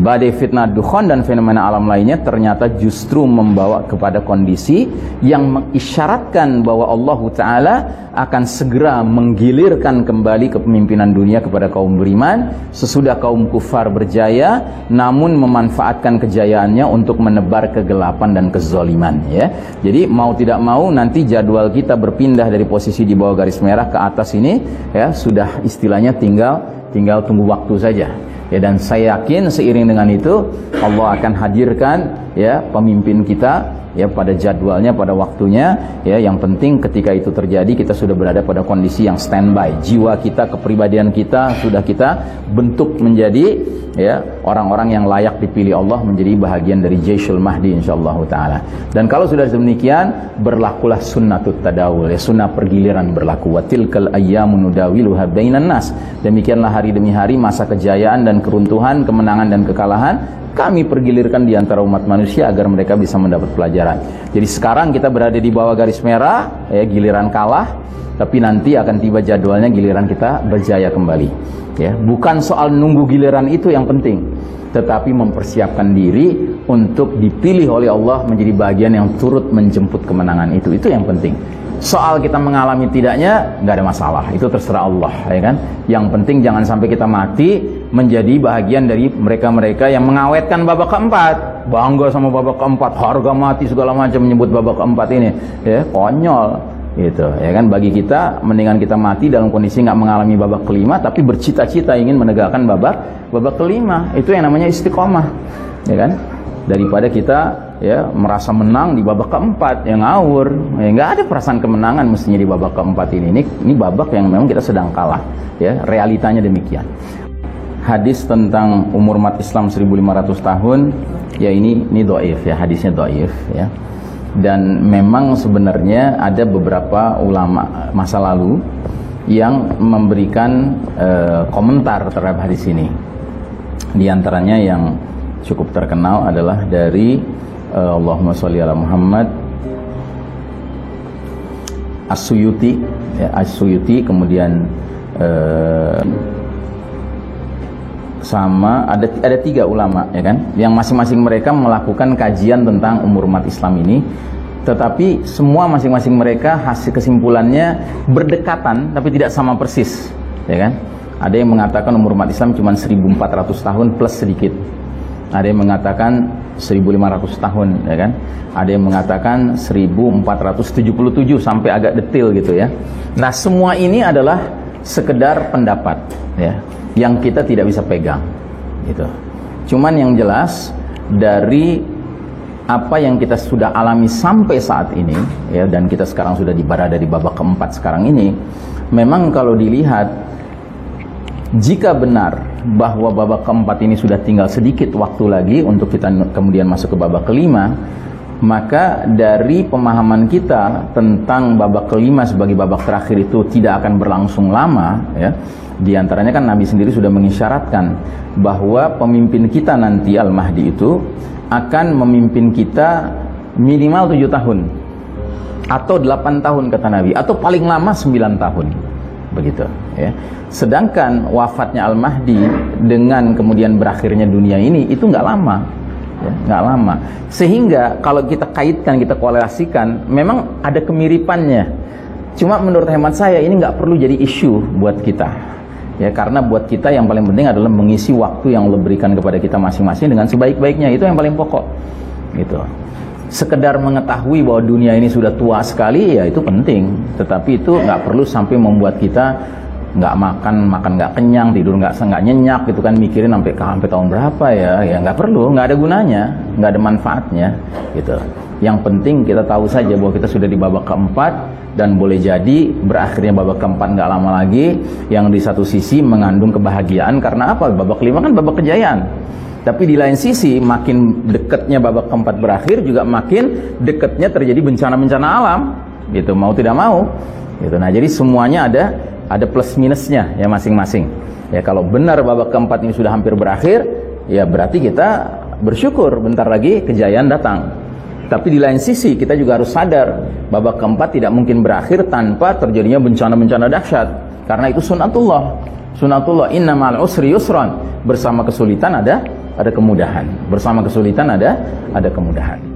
badai fitnah dukhan dan fenomena alam lainnya ternyata justru membawa kepada kondisi yang mengisyaratkan bahwa Allah Ta'ala akan segera menggilirkan kembali kepemimpinan dunia kepada kaum beriman sesudah kaum kufar berjaya, namun memanfaatkan kejayaannya untuk menebar kegelapan dan kezaliman, ya. Jadi mau tidak mau nanti jadwal kita berpindah dari posisi di bawah garis merah ke atas ini, ya, sudah istilahnya tinggal tunggu waktu saja. Ya, dan saya yakin seiring dengan itu Allah akan hadirkan, ya, pemimpin kita, ya, pada jadwalnya, pada waktunya, ya. Yang penting ketika itu terjadi kita sudah berada pada kondisi yang standby. Jiwa kita, kepribadian kita sudah kita bentuk menjadi, ya, orang-orang yang layak dipilih Allah menjadi bahagian dari Jaisyul Mahdi insyaallah taala. Dan kalau sudah demikian, berlakulah sunnatut tadawul, ya, sunnah pergiliran berlaku. Wa tilkal ayyamu nudawiluha bainan nas. Demikianlah hari demi hari masa kejayaan dan keruntuhan, kemenangan dan kekalahan kami pergilirkan di antara umat manusia agar mereka bisa mendapat pelajaran. Jadi sekarang kita berada di bawah garis merah, ya, giliran kalah, tapi nanti akan tiba jadwalnya giliran kita berjaya kembali, ya. Bukan soal nunggu giliran itu yang penting, tetapi mempersiapkan diri untuk dipilih oleh Allah menjadi bagian yang turut menjemput kemenangan itu yang penting. Soal kita mengalami tidaknya nggak ada masalah, itu terserah Allah, ya kan. Yang penting jangan sampai kita mati menjadi bahagian dari mereka-mereka yang mengawetkan babak keempat, bangga sama babak keempat, harga mati segala macam menyebut babak keempat ini, ya, konyol gitu, ya kan. Bagi kita mendingan kita mati dalam kondisi nggak mengalami babak kelima tapi bercita-cita ingin menegakkan babak kelima. Itu yang namanya istiqomah, ya kan, daripada kita, ya, merasa menang di babak keempat yang ngawur, ya, nggak ada perasaan kemenangan mestinya di babak keempat ini babak yang memang kita sedang kalah, ya, realitanya demikian. Hadis tentang umur umat Islam 1500 tahun, ya, ini dhaif, ya, hadisnya dhaif, ya. Dan memang sebenarnya ada beberapa ulama masa lalu yang memberikan komentar terhadap hadis ini. Di antaranya yang cukup terkenal adalah dari Allahumma sholli ala Muhammad As-Suyuti, ya, As-Suyuti, kemudian sama ada 3 ulama, ya kan, yang masing-masing mereka melakukan kajian tentang umur umat Islam ini, tetapi semua masing-masing mereka hasil kesimpulannya berdekatan tapi tidak sama persis, ya kan. Ada yang mengatakan umur umat Islam cuma 1400 tahun plus sedikit. Ada yang mengatakan 1500 tahun, ya kan. Ada yang mengatakan 1477 sampai agak detail gitu, ya. Nah, semua ini adalah sekedar pendapat, ya, yang kita tidak bisa pegang gitu. Cuman yang jelas dari apa yang kita sudah alami sampai saat ini, ya, dan kita sekarang sudah berada di babak keempat sekarang ini, memang kalau dilihat, jika benar bahwa babak keempat ini sudah tinggal sedikit waktu lagi untuk kita kemudian masuk ke babak kelima, maka dari pemahaman kita tentang babak kelima sebagai babak terakhir itu tidak akan berlangsung lama, ya. Di antaranya kan Nabi sendiri sudah mengisyaratkan bahwa pemimpin kita nanti Al-Mahdi itu akan memimpin kita minimal 7 tahun atau 8 tahun kata Nabi, atau paling lama 9 tahun, begitu, ya. Sedangkan wafatnya Al-Mahdi dengan kemudian berakhirnya dunia ini itu nggak lama, ya, nggak lama. Sehingga kalau kita kaitkan, kita korelasikan, memang ada kemiripannya. Cuma menurut hemat saya ini nggak perlu jadi isu buat kita, ya, karena buat kita yang paling penting adalah mengisi waktu yang Allah berikan kepada kita masing-masing dengan sebaik-baiknya. Itu yang paling pokok, gitu. Sekedar mengetahui bahwa dunia ini sudah tua sekali, ya, itu penting. Tetapi itu nggak perlu sampai membuat kita nggak makan nggak kenyang, tidur nggak nyenyak gitu kan, mikirin sampai tahun berapa, ya nggak perlu, nggak ada gunanya, nggak ada manfaatnya, gitu. Yang penting kita tahu saja bahwa kita sudah di babak keempat, dan boleh jadi berakhirnya babak keempat nggak lama lagi, yang di satu sisi mengandung kebahagiaan. Karena apa? Babak kelima kan babak kejayaan. Tapi di lain sisi, makin dekatnya babak keempat berakhir, juga makin dekatnya terjadi bencana-bencana alam, gitu, mau tidak mau, gitu. Nah, jadi semuanya ada plus minusnya, ya, masing-masing. Ya, kalau benar babak keempat ini sudah hampir berakhir, ya berarti kita bersyukur bentar lagi kejayaan datang. Tapi di lain sisi kita juga harus sadar babak keempat tidak mungkin berakhir tanpa terjadinya bencana-bencana dahsyat. Karena itu sunnatullah. Sunnatullah, inna ma'al usri yusran. Bersama kesulitan ada ada kemudahan. Bersama kesulitan ada kemudahan.